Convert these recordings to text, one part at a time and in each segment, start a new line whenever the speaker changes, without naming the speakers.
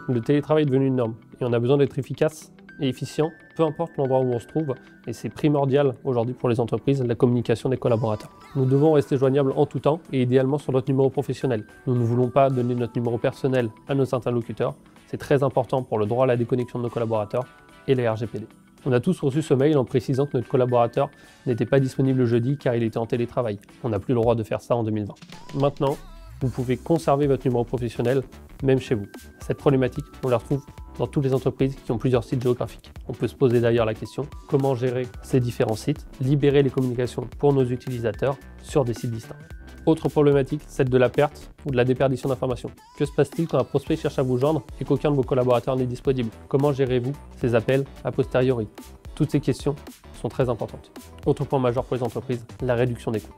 Le télétravail est devenu une norme et on a besoin d'être efficace et efficient, peu importe l'endroit où on se trouve, et c'est primordial aujourd'hui pour les entreprises, la communication des collaborateurs. Nous devons rester joignables en tout temps et idéalement sur notre numéro professionnel. Nous ne voulons pas donner notre numéro personnel à nos interlocuteurs, c'est très important pour le droit à la déconnexion de nos collaborateurs et les RGPD. On a tous reçu ce mail en précisant que notre collaborateur n'était pas disponible le jeudi car il était en télétravail. On n'a plus le droit de faire ça en 2020. Maintenant, vous pouvez conserver votre numéro professionnel, même chez vous. Cette problématique, on la retrouve dans toutes les entreprises qui ont plusieurs sites géographiques. On peut se poser d'ailleurs la question, comment gérer ces différents sites, libérer les communications pour nos utilisateurs sur des sites distincts. Autre problématique, celle de la perte ou de la déperdition d'informations. Que se passe-t-il quand un prospect cherche à vous joindre et qu'aucun de vos collaborateurs n'est disponible? Comment gérez-vous ces appels a posteriori? Toutes ces questions sont très importantes. Autre point majeur pour les entreprises, la réduction des coûts.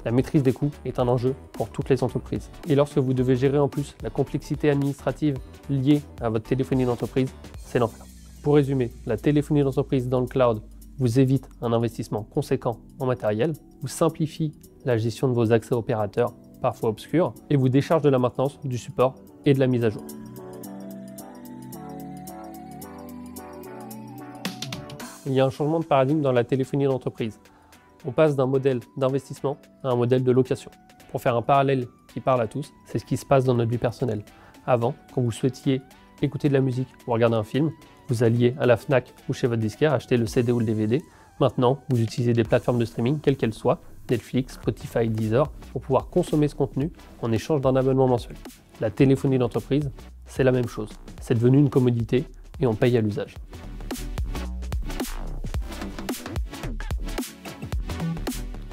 La maîtrise des coûts est un enjeu pour toutes les entreprises. Et lorsque vous devez gérer en plus la complexité administrative liée à votre téléphonie d'entreprise, c'est l'enfer. Pour résumer, la téléphonie d'entreprise dans le cloud vous évite un investissement conséquent en matériel, vous simplifie la gestion de vos accès opérateurs, parfois obscurs, et vous décharge de la maintenance, du support et de la mise à jour. Il y a un changement de paradigme dans la téléphonie d'entreprise. On passe d'un modèle d'investissement à un modèle de location. Pour faire un parallèle qui parle à tous, c'est ce qui se passe dans notre vie personnelle. Avant, quand vous souhaitiez écouter de la musique ou regarder un film, vous alliez à la Fnac ou chez votre disquaire acheter le CD ou le DVD. Maintenant, vous utilisez des plateformes de streaming, quelles qu'elles soient, Netflix, Spotify, Deezer, pour pouvoir consommer ce contenu en échange d'un abonnement mensuel. La téléphonie d'entreprise, c'est la même chose. C'est devenu une commodité et on paye à l'usage.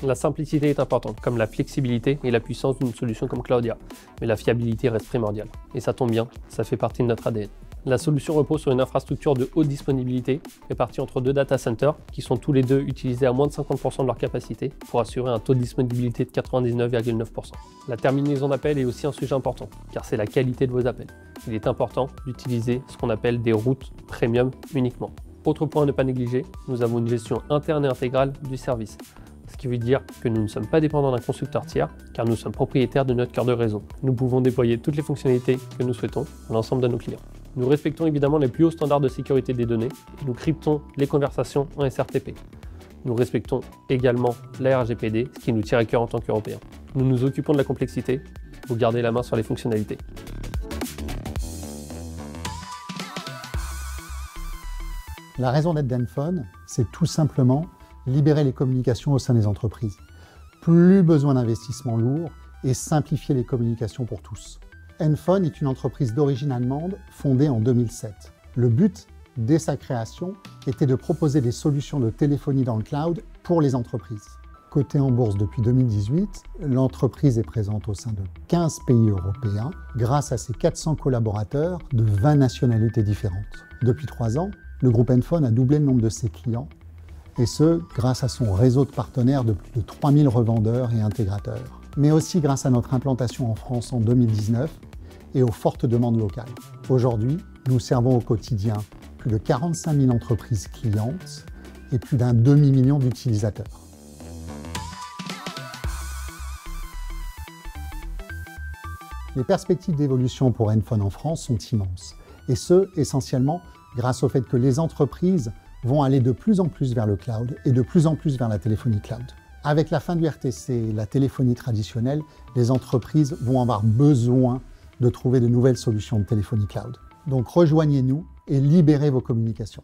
La simplicité est importante, comme la flexibilité et la puissance d'une solution comme Cloudia. Mais la fiabilité reste primordiale. Et ça tombe bien, ça fait partie de notre ADN. La solution repose sur une infrastructure de haute disponibilité, répartie entre 2 data centers, qui sont tous les deux utilisés à moins de 50% de leur capacité, pour assurer un taux de disponibilité de 99,9%. La terminaison d'appel est aussi un sujet important, car c'est la qualité de vos appels. Il est important d'utiliser ce qu'on appelle des routes premium uniquement. Autre point à ne pas négliger, nous avons une gestion interne et intégrale du service. Ce qui veut dire que nous ne sommes pas dépendants d'un constructeur tiers, car nous sommes propriétaires de notre cœur de réseau. Nous pouvons déployer toutes les fonctionnalités que nous souhaitons à l'ensemble de nos clients. Nous respectons évidemment les plus hauts standards de sécurité des données et nous cryptons les conversations en SRTP. Nous respectons également la RGPD, ce qui nous tient à cœur en tant qu'Européens. Nous nous occupons de la complexité, vous gardez la main sur les fonctionnalités.
La raison d'être d'Enphone, c'est tout simplement libérer les communications au sein des entreprises. Plus besoin d'investissements lourds et simplifier les communications pour tous. Enphone est une entreprise d'origine allemande fondée en 2007. Le but, dès sa création, était de proposer des solutions de téléphonie dans le cloud pour les entreprises. Cotée en bourse depuis 2018, l'entreprise est présente au sein de 15 pays européens grâce à ses 400 collaborateurs de 20 nationalités différentes. Depuis 3 ans, le groupe Enphone a doublé le nombre de ses clients, et ce, grâce à son réseau de partenaires de plus de 3000 revendeurs et intégrateurs, mais aussi grâce à notre implantation en France en 2019 et aux fortes demandes locales. Aujourd'hui, nous servons au quotidien plus de 45 000 entreprises clientes et plus d'un demi-million d'utilisateurs. Les perspectives d'évolution pour Enphone en France sont immenses, et ce, essentiellement grâce au fait que les entreprises vont aller de plus en plus vers le cloud et de plus en plus vers la téléphonie cloud. Avec la fin du RTC, la téléphonie traditionnelle, les entreprises vont avoir besoin de trouver de nouvelles solutions de téléphonie cloud. Donc rejoignez-nous et libérez vos communications.